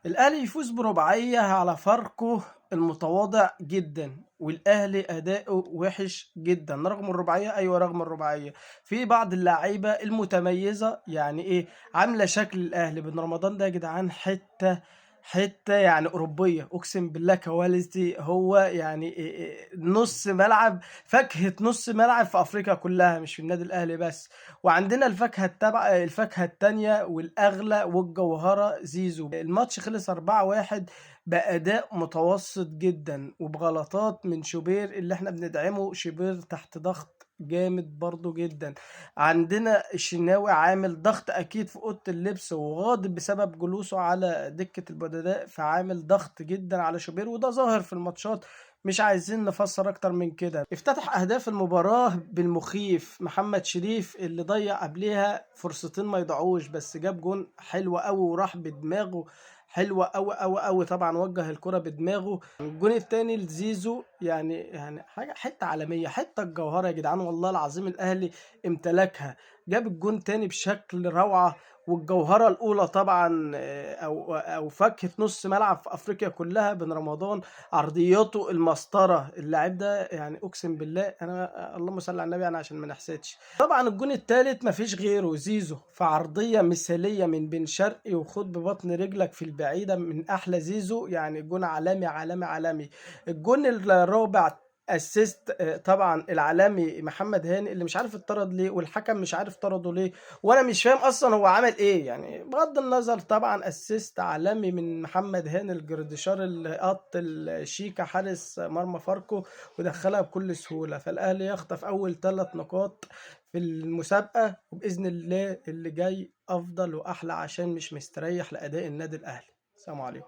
الأهلي يفوز برباعية على فاركو المتواضع جدًا، والأهلي أداؤه وِحِش جدًا، رغم الرباعية أيوه رغم الرباعية، في بعض اللعيبة المتميزة يعني إيه، عاملة شكل الأهلي، بن رمضان ده يا جدعان حتّة يعني أوروبية، أقسم بالله كواليتي هو يعني نُص ملعب، فاكهة نُص ملعب في أفريقيا كلّها مش في النادي الأهلي بس. وعندنا الفاكهة التانية والأغلى والجوهرة زيزو. الماتش خلص 4-1 بأداء متوسط جدًا، وبغلطات من شوبير اللي إحنا بندعمه، شوبير تحت ضغط جامد برضه جدًا. عندنا الشناوي عامل ضغط أكيد في أوضة اللبس، وغاضب بسبب جلوسه على دكة البدلاء، فعامل ضغط جدًا على شوبير، وده ظاهر في الماتشات، مش عايزين نفسّر أكتر من كده. افتتح أهداف المباراة بالمخيف محمد شريف اللي ضيّع قبليها فرصتين ما يضيعوش، بس جاب جون حلو أوي وراح بدماغه حلوة أوي، أوي، أوي، طبعًا وجّه الكرة بدماغه. الجون التاني لزيزو يعني حاجة حتّة عالمية، حتّة الجوهرة يا جدعان والله العظيم الأهلي امتلكها. جاب الجون تاني بشكل روعة، والجوهرة الأولى طبعًا أو فاكهة نُص ملعب في أفريقيا كلّها بن رمضان، عرضياته المسطرة، اللاعب ده يعني أقسم بالله أنا اللهم صل على النبي يعني عشان ما نحسدش. طبعًا الجون التالت ما فيش غيره زيزو، في عرضية مثالية من بن شرقي وخُد ببطن رجلك في البعيدة من أحلى زيزو، يعني جون عالمي، عالمي، عالمي. الجون الرابع assist طبعًا العالمي محمد هاني اللي مش عارف اتطرد ليه، والحكم مش عارف طرده ليه، وأنا مش فاهم أصلًا هو عمل إيه، يعني بغض النظر طبعًا assist عالمي من محمد هاني الجراديشار اللي شيكا حارس مرمى فاركو ودخّلها بكل سهولة. فالأهلي يخطف أول 3 نقاط في المسابقة، وبإذن الله اللي جاي أفضل وأحلى عشان مش مستريّح لأداء النادي الأهلي. سلام عليكم.